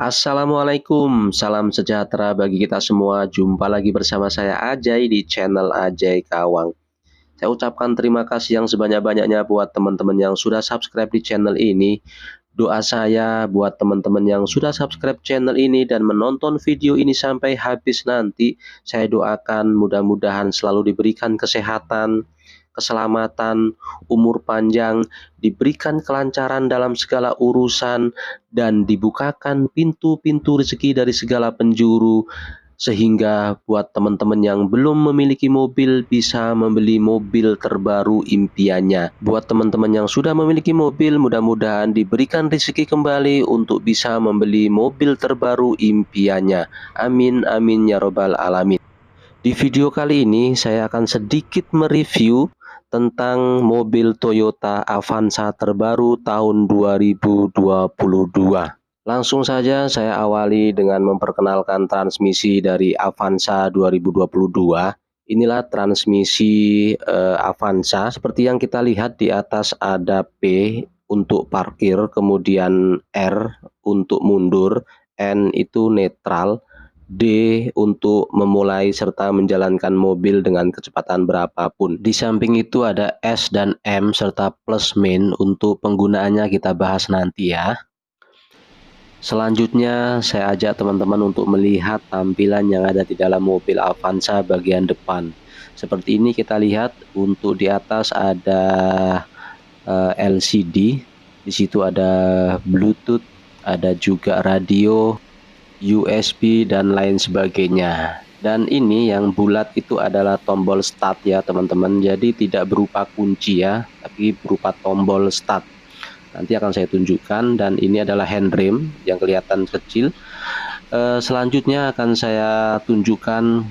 Assalamualaikum, salam sejahtera bagi kita semua. Jumpa lagi bersama saya Ajay di channel Ajay Kawang. Saya ucapkan terima kasih yang sebanyak-banyaknya buat teman-teman yang sudah subscribe di channel ini. Doa saya buat teman-teman yang sudah subscribe channel ini dan menonton video ini sampai habis nanti. Saya doakan mudah-mudahan selalu diberikan kesehatan, keselamatan, umur panjang, diberikan kelancaran dalam segala urusan, dan dibukakan pintu-pintu rezeki dari segala penjuru, sehingga buat teman-teman yang belum memiliki mobil bisa membeli mobil terbaru impiannya. Buat teman-teman yang sudah memiliki mobil, mudah-mudahan diberikan rezeki kembali untuk bisa membeli mobil terbaru impiannya. Amin amin ya robbal alamin. Di video kali ini saya akan sedikit mereview tentang mobil Toyota Avanza terbaru tahun 2022. Langsung saja saya awali dengan memperkenalkan transmisi dari Avanza 2022. Inilah transmisi Avanza. Seperti yang kita lihat di atas ada P untuk parkir, kemudian R untuk mundur, N itu netral, D untuk memulai serta menjalankan mobil dengan kecepatan berapapun. Di samping itu ada S dan M serta plus min. Untuk penggunaannya kita bahas nanti ya. Selanjutnya saya ajak teman-teman untuk melihat tampilan yang ada di dalam mobil Avanza bagian depan. Seperti ini kita lihat, untuk di atas ada LCD, di situ ada Bluetooth, ada juga radio, USB dan lain sebagainya. Dan ini yang bulat itu adalah tombol start ya teman-teman. Jadi tidak berupa kunci ya, tapi berupa tombol start. Nanti akan saya tunjukkan. Dan ini adalah handrem yang kelihatan kecil. Selanjutnya akan saya tunjukkan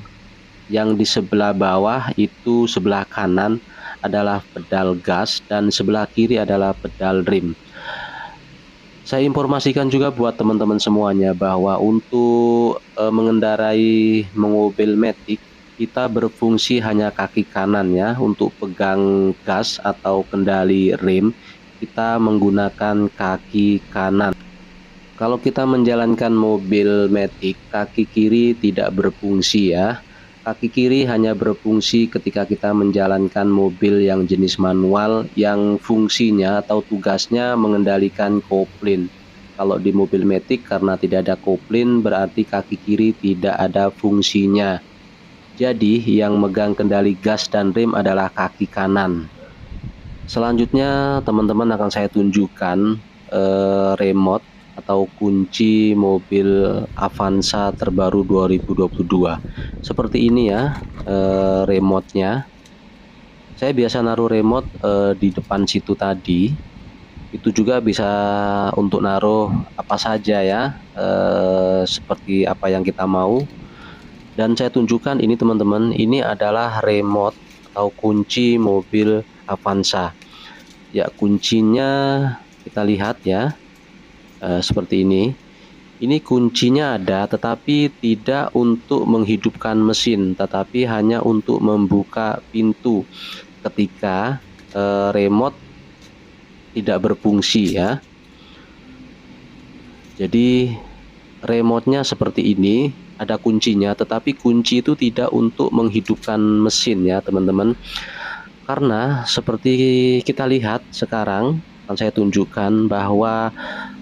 yang di sebelah bawah, itu sebelah kanan adalah pedal gas dan sebelah kiri adalah pedal rem. Saya informasikan juga buat teman-teman semuanya bahwa untuk mengendarai mobil Matic, kita berfungsi hanya kaki kanan ya. Untuk pegang gas atau kendali rem, kita menggunakan kaki kanan. Kalau kita menjalankan mobil Matic, kaki kiri tidak berfungsi ya. Kaki kiri hanya berfungsi ketika kita menjalankan mobil yang jenis manual, yang fungsinya atau tugasnya mengendalikan kopling. Kalau di mobil Matic karena tidak ada kopling, berarti kaki kiri tidak ada fungsinya. Jadi yang megang kendali gas dan rem adalah kaki kanan. Selanjutnya teman-teman akan saya tunjukkan remote atau kunci mobil Avanza terbaru 2022. Seperti ini ya remote-nya. Saya biasa naruh remote di depan situ tadi. Itu juga bisa untuk naruh apa saja ya, seperti apa yang kita mau. Dan saya tunjukkan ini teman-teman, ini adalah remote atau kunci mobil Avanza. Ya, kuncinya kita lihat ya. Seperti ini. Ini kuncinya ada, tetapi tidak untuk menghidupkan mesin, tetapi hanya untuk membuka pintu ketika remote tidak berfungsi ya. Jadi remote-nya seperti ini, ada kuncinya, tetapi kunci itu tidak untuk menghidupkan mesin ya teman-teman. Karena seperti kita lihat sekarang, akan saya tunjukkan bahwa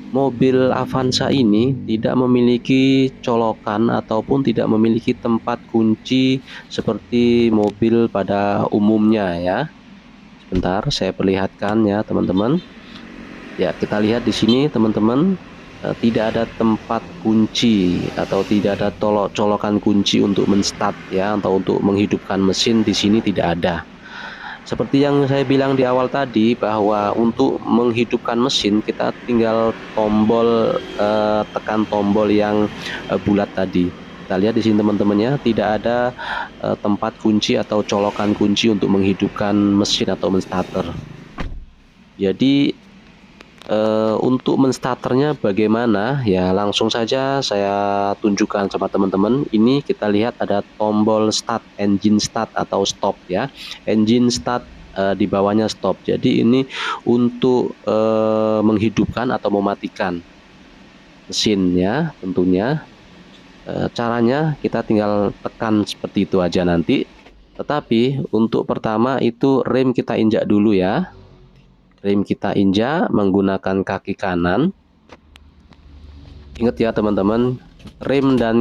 mobil Avanza ini tidak memiliki colokan ataupun tidak memiliki tempat kunci seperti mobil pada umumnya ya. Sebentar saya perlihatkan ya teman-teman. Ya, kita lihat di sini teman-teman, tidak ada tempat kunci atau tidak ada colokan kunci untuk menstart ya, atau untuk menghidupkan mesin. Di sini tidak ada. Seperti yang saya bilang di awal tadi, bahwa untuk menghidupkan mesin kita tinggal tekan tombol yang bulat tadi. Kita lihat di sini teman-temannya, tidak ada tempat kunci atau colokan kunci untuk menghidupkan mesin atau menstarter. Jadi untuk menstarternya bagaimana ya, langsung saja saya tunjukkan sama teman-teman. Ini kita lihat ada tombol start, engine start atau stop ya. Engine start, di bawahnya stop. Jadi ini untuk menghidupkan atau mematikan. mesin ya tentunya. Caranya kita tinggal tekan seperti itu aja nanti. Tetapi untuk pertama itu rem kita injak dulu ya. Rem kita injak menggunakan kaki kanan. Ingat ya teman-teman, rem dan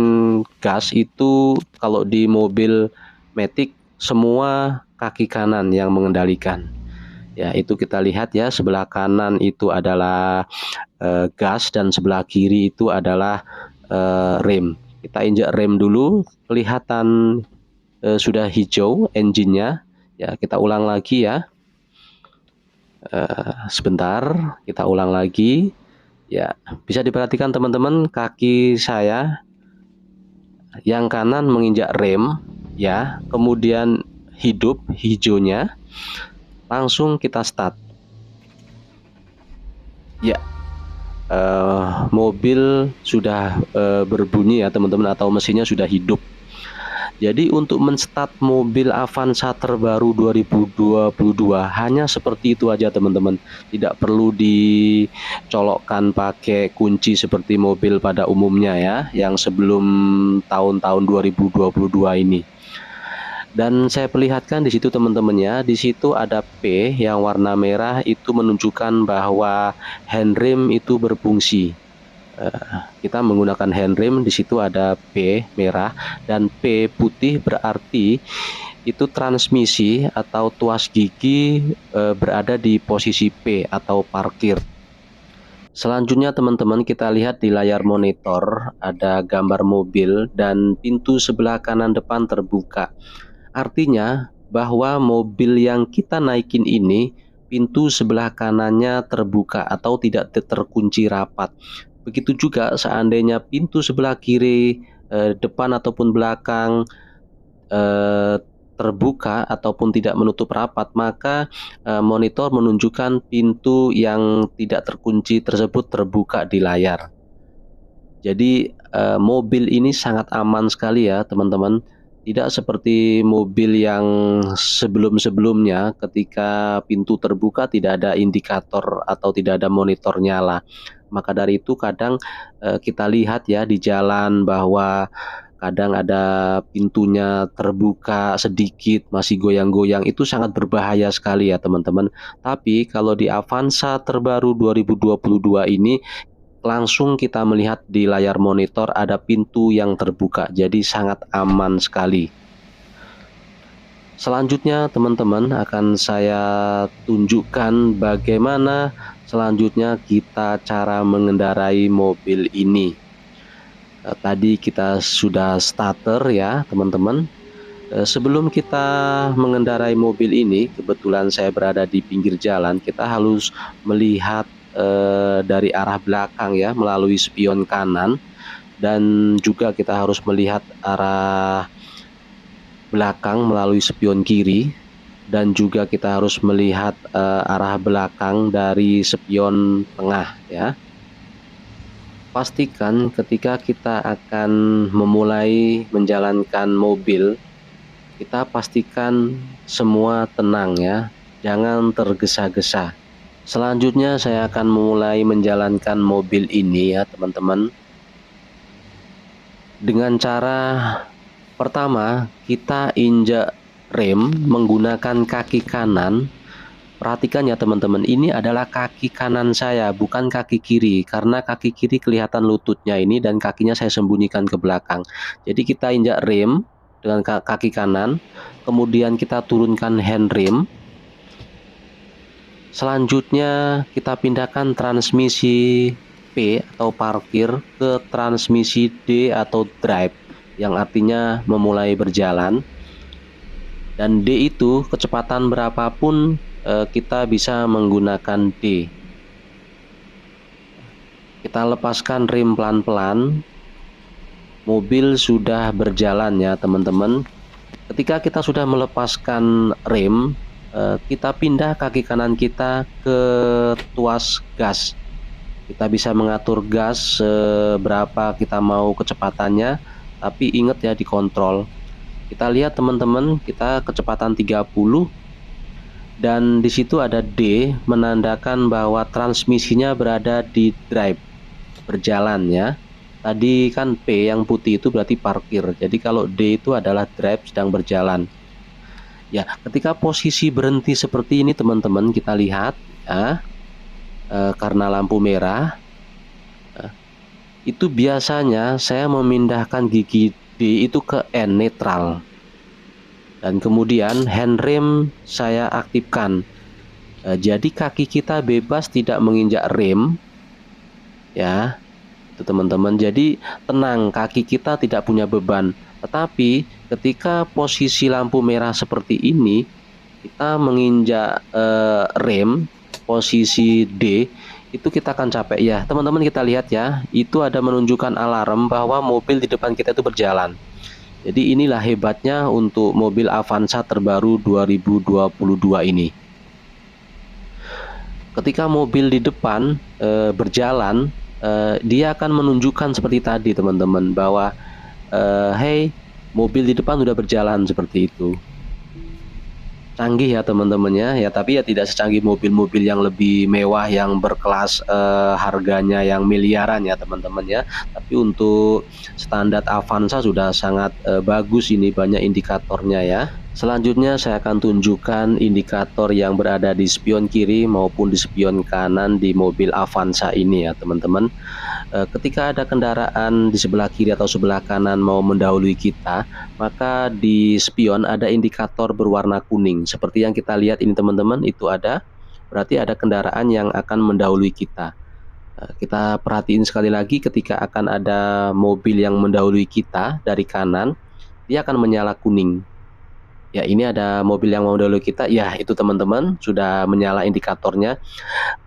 gas itu kalau di mobil Matic semua kaki kanan yang mengendalikan. Ya, itu kita lihat ya, sebelah kanan itu adalah gas dan sebelah kiri itu adalah rem. Kita injak rem dulu, kelihatan sudah hijau engine-nya. Ya, kita ulang lagi ya. Sebentar, kita ulang lagi. Ya, bisa diperhatikan teman-teman, kaki saya yang kanan menginjak rem ya, kemudian hidup hijaunya. Langsung kita start. Ya, mobil sudah berbunyi ya teman-teman, atau mesinnya sudah hidup. Jadi untuk menstart mobil Avanza terbaru 2022 hanya seperti itu aja teman-teman. Tidak perlu dicolokkan pakai kunci seperti mobil pada umumnya ya, yang sebelum tahun-tahun 2022 ini. Dan saya perlihatkan di situ teman-teman ya, di situ ada P yang warna merah, itu menunjukkan bahwa handrem itu berfungsi. Kita menggunakan handrem, di situ ada P merah dan P putih, berarti itu transmisi atau tuas gigi berada di posisi P atau parkir. Selanjutnya teman-teman, kita lihat di layar monitor ada gambar mobil dan pintu sebelah kanan depan terbuka. Artinya bahwa mobil yang kita naikin ini pintu sebelah kanannya terbuka atau tidak terkunci rapat. Begitu juga seandainya pintu sebelah kiri depan ataupun belakang terbuka ataupun tidak menutup rapat, maka monitor menunjukkan pintu yang tidak terkunci tersebut terbuka di layar. Jadi mobil ini sangat aman sekali ya teman-teman. Tidak seperti mobil yang sebelum-sebelumnya, ketika pintu terbuka tidak ada indikator atau tidak ada monitor nyala. Maka dari itu kadang kita lihat ya di jalan bahwa kadang ada pintunya terbuka sedikit, masih goyang-goyang, itu sangat berbahaya sekali ya teman-teman. Tapi kalau di Avanza terbaru 2022 ini, langsung kita melihat di layar monitor ada pintu yang terbuka, jadi sangat aman sekali. Selanjutnya teman-teman akan saya tunjukkan bagaimana selanjutnya kita cara mengendarai mobil ini. Tadi kita sudah starter ya teman-teman. Sebelum kita mengendarai mobil ini, kebetulan saya berada di pinggir jalan, kita harus melihat dari arah belakang ya, melalui spion kanan, dan juga kita harus melihat arah belakang melalui spion kiri, dan juga kita harus melihat arah belakang dari spion tengah ya. Pastikan ketika kita akan memulai menjalankan mobil, kita pastikan semua tenang ya, jangan tergesa-gesa. Selanjutnya saya akan memulai menjalankan mobil ini ya teman-teman. Dengan cara pertama, kita injak rem menggunakan kaki kanan. Perhatikan ya teman-teman, ini adalah kaki kanan saya, bukan kaki kiri, karena kaki kiri kelihatan lututnya ini dan kakinya saya sembunyikan ke belakang. Jadi kita injak rem dengan kaki kanan, kemudian kita turunkan handrem. Selanjutnya kita pindahkan transmisi P atau parkir ke transmisi D atau drive, yang artinya memulai berjalan. Dan D itu kecepatan berapapun kita bisa menggunakan D. Kita lepaskan rem pelan-pelan. Mobil sudah berjalan ya teman-teman. Ketika kita sudah melepaskan rem, kita pindah kaki kanan kita ke tuas gas. Kita bisa mengatur gas seberapa kita mau kecepatannya, tapi ingat ya dikontrol. Kita lihat teman-teman, kita kecepatan 30 dan di situ ada D menandakan bahwa transmisinya berada di drive. berjalan ya. Tadi kan P yang putih itu berarti parkir. Jadi kalau D itu adalah drive, sedang berjalan. Ya, ketika posisi berhenti seperti ini teman-teman, kita lihat ya, karena lampu merah, itu biasanya saya memindahkan gigi D itu ke N, netral. Dan kemudian handrem saya aktifkan. Jadi kaki kita bebas tidak menginjak rem ya, itu teman-teman. Jadi tenang, kaki kita tidak punya beban. Tetapi ketika posisi lampu merah seperti ini, kita menginjak rem posisi D, itu kita akan capek ya teman-teman. Kita lihat ya, itu ada menunjukkan alarm bahwa mobil di depan kita itu berjalan. Jadi inilah hebatnya untuk mobil Avanza terbaru 2022 ini. Ketika mobil di depan berjalan, dia akan menunjukkan seperti tadi teman-teman, bahwa hey, mobil di depan sudah berjalan, seperti itu. Canggih ya teman-temannya ya, tapi ya tidak secanggih mobil-mobil yang lebih mewah yang berkelas harganya yang miliaran ya teman-teman ya. Tapi untuk standar Avanza sudah sangat bagus, ini banyak indikatornya ya. Selanjutnya saya akan tunjukkan indikator yang berada di spion kiri maupun di spion kanan di mobil Avanza ini ya teman-teman. Ketika ada kendaraan di sebelah kiri atau sebelah kanan mau mendahului kita, maka di spion ada indikator berwarna kuning. Seperti yang kita lihat ini teman-teman, itu ada, berarti ada kendaraan yang akan mendahului kita. Kita perhatiin sekali lagi, ketika akan ada mobil yang mendahului kita dari kanan, dia akan menyala kuning. Ya, ini ada mobil yang mau mendahului kita. Ya, itu teman-teman, sudah menyala indikatornya.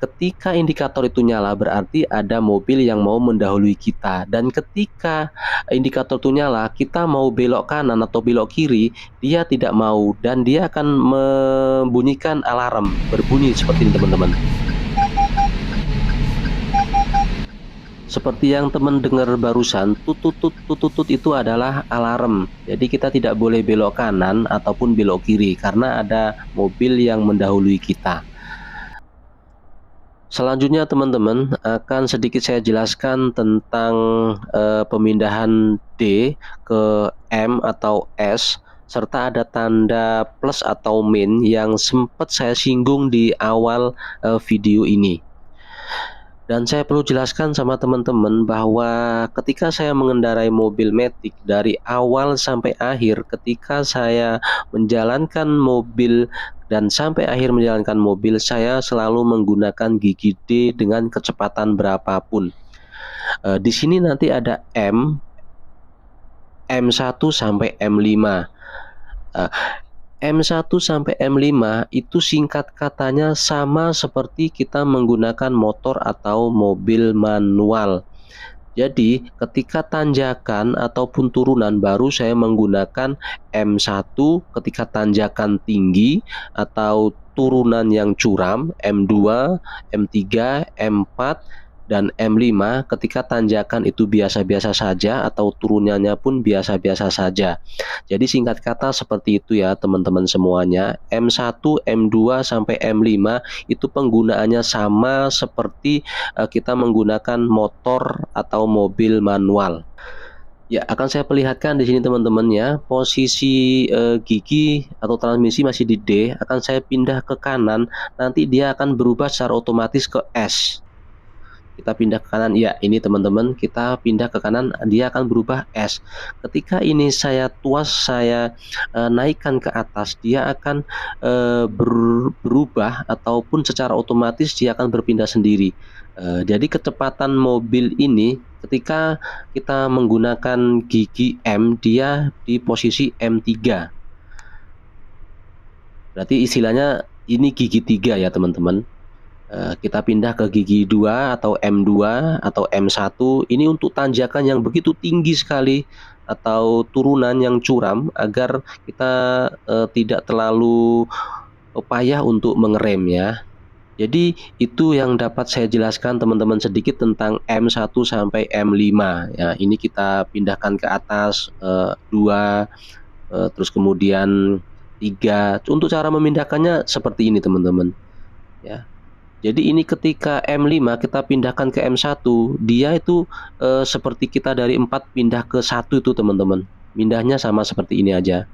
Ketika indikator itu nyala, berarti ada mobil yang mau mendahului kita. Dan ketika indikator itu nyala, kita mau belok kanan atau belok kiri, dia tidak mau, dan dia akan membunyikan alarm, berbunyi seperti ini teman-teman. Seperti yang teman dengar barusan, tutut itu adalah alarm. Jadi kita tidak boleh belok kanan ataupun belok kiri karena ada mobil yang mendahului kita. Selanjutnya teman-teman, akan sedikit saya jelaskan tentang pemindahan D ke M atau S, serta ada tanda plus atau min yang sempat saya singgung di awal video ini. Dan saya perlu jelaskan sama teman-teman bahwa ketika saya mengendarai mobil Matic dari awal sampai akhir, ketika saya menjalankan mobil dan sampai akhir menjalankan mobil, saya selalu menggunakan gigi D dengan kecepatan berapapun. Di sini nanti ada M1 sampai M5. M1 sampai M5 itu singkat katanya sama seperti kita menggunakan motor atau mobil manual. Jadi ketika tanjakan ataupun turunan baru saya menggunakan M1, ketika tanjakan tinggi atau turunan yang curam M2, M3, M4, dan M5. Ketika tanjakan itu biasa-biasa saja atau turunannya pun biasa-biasa saja. Jadi singkat kata seperti itu ya teman-teman semuanya. M1, M2 sampai M5 itu penggunaannya sama seperti kita menggunakan motor atau mobil manual. Ya, akan saya perlihatkan di sini teman-teman ya. Posisi gigi atau transmisi masih di D, akan saya pindah ke kanan, nanti dia akan berubah secara otomatis ke S. Kita pindah ke kanan, ya ini teman-teman, kita pindah ke kanan, dia akan berubah S. Ketika ini saya tuas, saya naikkan ke atas, dia akan berubah ataupun secara otomatis dia akan berpindah sendiri. Jadi kecepatan mobil ini ketika kita menggunakan gigi M, dia di posisi M3. Berarti istilahnya ini gigi 3 ya teman-teman. Kita pindah ke gigi 2 atau M2 atau M1. Ini untuk tanjakan yang begitu tinggi sekali atau turunan yang curam, agar kita tidak terlalu payah untuk mengerem ya. Jadi itu yang dapat saya jelaskan teman-teman sedikit tentang M1 sampai M5 ya. Ini kita pindahkan ke atas 2, terus kemudian 3. Untuk cara memindahkannya seperti ini teman-teman ya. Jadi ini ketika M5 kita pindahkan ke M1, dia itu, seperti kita dari 4 pindah ke 1 itu teman-teman. Pindahnya sama seperti ini aja.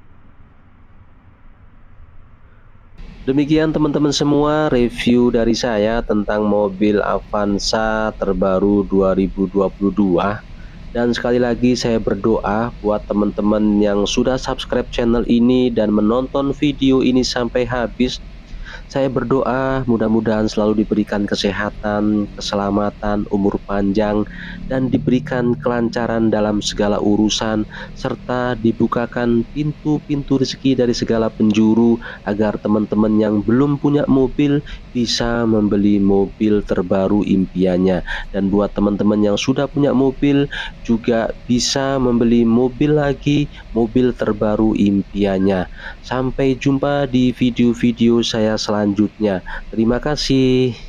Demikian teman-teman semua review dari saya tentang mobil Avanza terbaru 2022. Dan sekali lagi saya berdoa buat teman-teman yang sudah subscribe channel ini dan menonton video ini sampai habis. Saya berdoa mudah-mudahan selalu diberikan kesehatan, keselamatan, umur panjang, dan diberikan kelancaran dalam segala urusan, serta dibukakan pintu-pintu rezeki dari segala penjuru, agar teman-teman yang belum punya mobil bisa membeli mobil terbaru impiannya. Dan buat teman-teman yang sudah punya mobil juga bisa membeli mobil lagi, mobil terbaru impiannya. Sampai jumpa di video-video saya selanjutnya. Terima kasih.